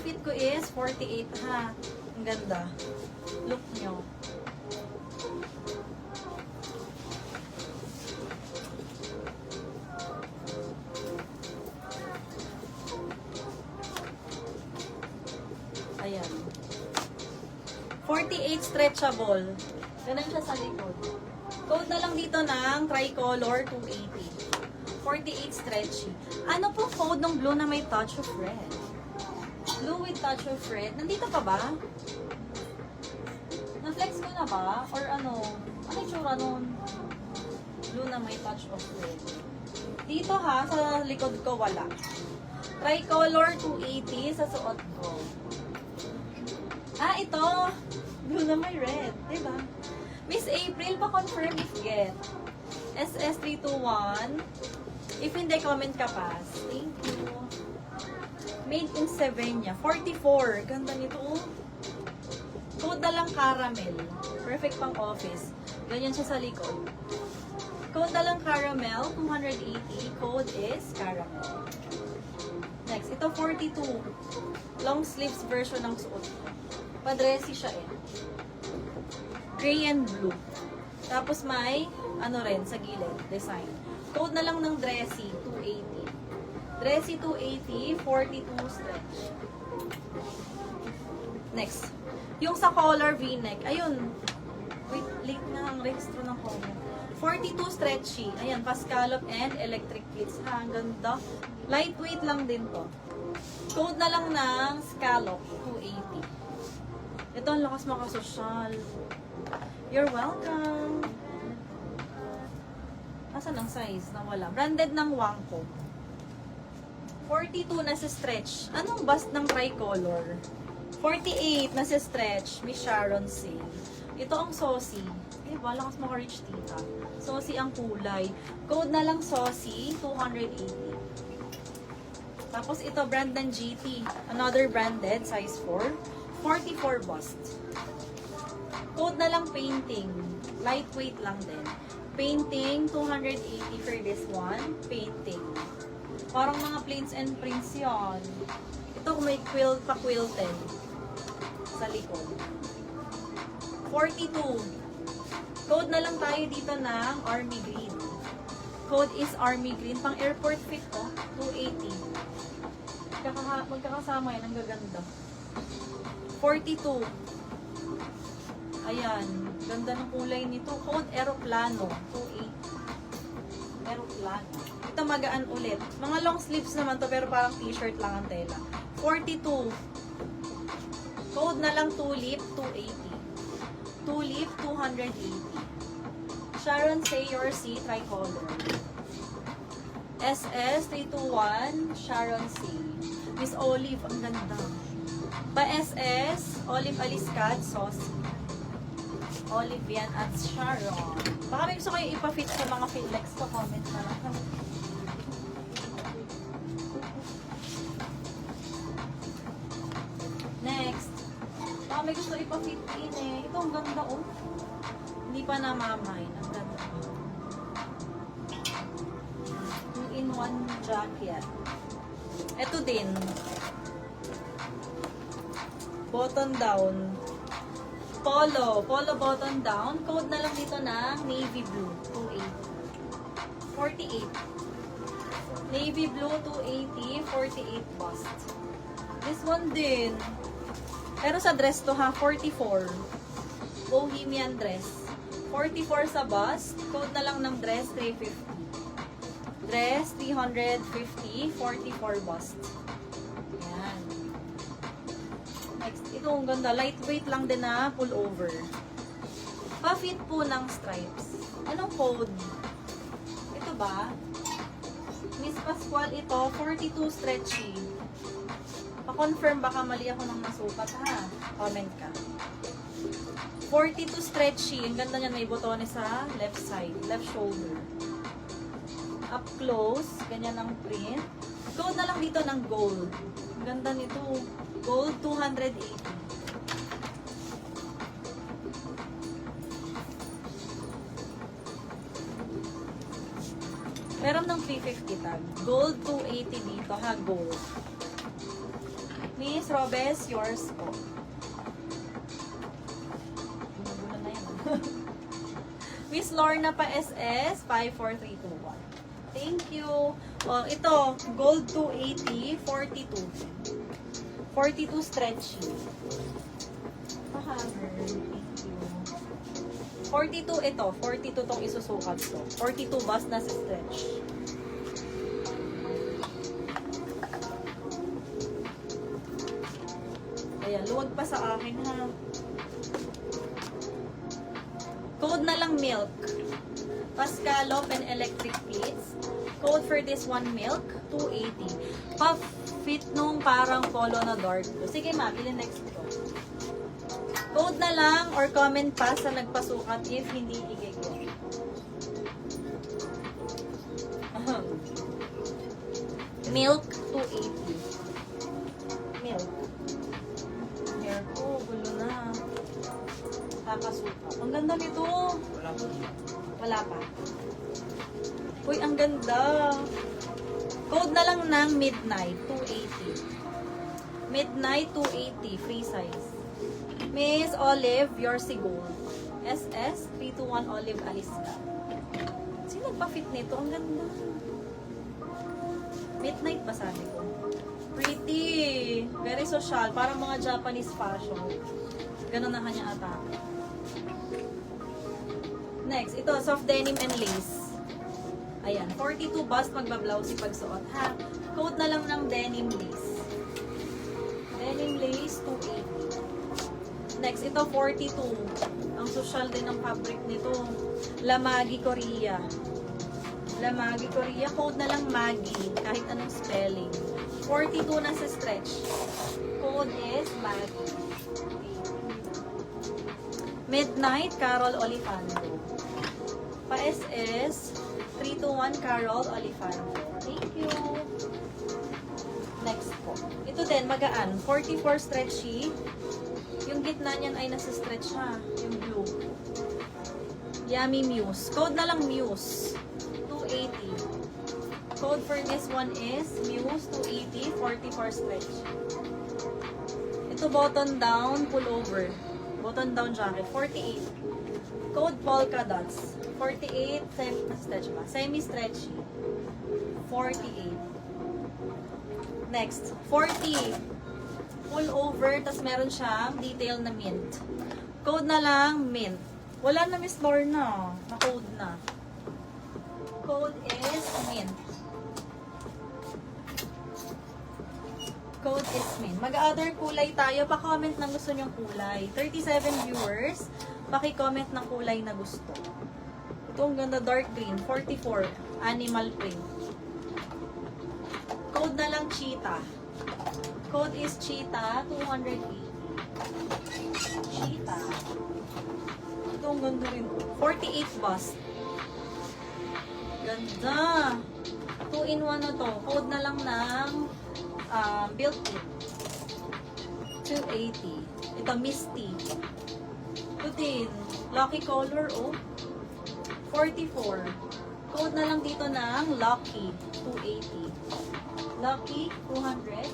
Pa-fit ko is 48 ha. Ang ganda. Look nyo. Ayan. 48 stretchable. Ganun siya sa likod. Code na lang dito ng tricolor 280. 48 stretchy. Ano po code ng blue na may touch of red? Blue with touch of red. Nandito pa ba? Na-flex ko na ba? Or ano? Ano yung tsura nun? Blue na may touch of red. Dito ha, sa likod ko wala. Tricolor 280 sa suot ko. Ah, ito. Blue na may red. Diba? Miss April, pa-confirm if get. SS321. If hindi, comment ka pa. Thank you. Made in Sevilla. 44. Ganda nito. Code na lang caramel. Perfect pang office. Ganyan siya sa likod. Code na lang caramel. 280. Code is caramel. Next, ito 42. Long sleeves version ng suot. Padressy siya eh. Gray and blue. Tapos may, ano rin, sa gilid, design. Code na lang ng dressy, 280. Dressy 280, 42 stretch. Next. Yung sa collar v-neck, ayun. Wait, late na ang registro ng comment. 42 stretchy. Ayan, pa-scallop and electric pleats. Ha, ang ganda. Lightweight lang din to. Code na lang ng scallop, 280. Ito, ang lakas makasosyal. You're welcome. Asan ang size? Nawala. Branded ng Wangko. 42 na sa stretch. Anong bust ng tricolor? 48 na sa stretch. Miss Sharon C. Ito ang saucy. Eh, lakas maka-reach tita. Saucy ang kulay. Code na lang saucy, 280. Tapos ito, brand ng GT. Another branded, size 4. 44 bust. Code na lang painting. Lightweight lang din. Painting, 280 for this one. Painting. Parang mga plains and prints yan. Ito may quilt pa quilted. Sa likod. 42. Code na lang tayo dito ng army green. Code is army green. Pang airport fit ko, 280. Magkakasama yan. Ang gaganda. 42. Ayan. Ganda ng kulay nito. Code Aeroplano. 280. Aeroplano. Ito magaan ulit. Mga long sleeves naman to pero parang t-shirt lang ang tela. 42. Code na lang Tulip. 280. Tulip. 280. Sharon Say Your C. Tricolor. SS 321. Sharon C. Miss Olive. Ang ganda. Pa-SS. Olive Aliscad. Saucy. Olive yan at Sharon. Baka may gusto kayo ipa-fit sa mga fitlex ko. Comment na lang. Next. Baka may gusto ipa-fit in eh. Ito ang ganda oh. Hindi pa namamay. Ang ganda. Yung in-one jacket. Ito din. Button down. Polo button down. Code na lang dito ng navy blue, 280. 48. Navy blue, 280, 48 bust. This one din. Pero sa dress to ha, 44. Bohemian dress. 44 sa bust. Code na lang ng dress, 350. Dress, 350, 44 bust. Ayan. Next, ito ang ganda. Lightweight lang din na pullover. Pa-fit po ng stripes. Anong code? Ito ba? Miss Pascual ito, 42 stretchy. Pa-confirm baka mali ako ng nasukat ha. Comment ka. 42 stretchy. Ang ganda niyan, may botones sa left side, left shoulder. Up close, ganyan ang print. Code na lang dito ng gold. Ang ganda nito. Gold 280. Meron ng 350 tag. Gold 280 dito ha, gold. Miss Robes, yours po. Gulo na yan. Miss Lorna pa SS, 54321. Thank you. Oh, ito, gold 280, 42. 42 stretchy. Pahammer. Thank you. 42 ito. 42 tong isusukat to. 42 bust na sa stretch. Ayan, luwag pa sa akin ha. Code na lang milk. Pascalop and electric plates. Code for this one milk, 280. Puff fit nung parang polo na dark blue. Sige ma'am, ilin next ko. Code na lang or comment pa sa nagpasukat if hindi igigil. Milk, 280. Milk. Hair ko, gulo na. Kakasuka. Ang ganda nito. Wala pa. Uy, ang ganda. Code na lang ng midnight, 280. Midnight, 280. Free size. Miss Olive, your gold. SS, 321 Olive Aliska. Sino nagpa-fit nito? Ang ganda. Midnight ba sabi ko? Pretty. Very social. Parang mga Japanese fashion. Ganun na kanya ata. Next, ito, soft denim and lace. Ayan, 42 bust magbablouse si pagsuot, ha? Code na lang ng denim lace. Denim lace, 280. Next, ito, 42. Ang social din ng fabric nito. Lamagi Korea. Lamagi Korea, code na lang Magi. Kahit anong spelling. 42 na sa stretch. Code is Magi. Midnight, Carol Olifando. Pa-SS, 321 Carol Olifando. Thank you. Next po. Ito din, magaan. 44 stretchy. Yung gitna niyan ay nasa stretch ha. Yung blue. Yummy Muse. Code na lang Muse. 280. Code for this one is Muse 280, 44 stretch. Ito button down, pullover. Button down jacket, 48. Code polka dots. 48, semi-stretch ba? Semi-stretchy. 48. Next, 40. Pull over, tas meron siyang detail na mint. Code na lang, mint. Wala na Miss Lorna. Na-code na. Code is mint. Code is mint. Mag-other kulay tayo. Pa-comment ng gusto nyong kulay. 37 viewers. Paki-comment ng kulay na gusto. Ito ang ganda, dark green. 44. Animal print. Code na lang cheetah. Code is cheetah. 280. Cheetah. Ito ang ganda rin. 48 bust. Ganda. 2-in-1 na to. Code na lang ng built-in. 280. Ito, Misty. Putin. Lucky color, oh. 44. Code na lang dito ng Lucky. 280. Lucky, 200.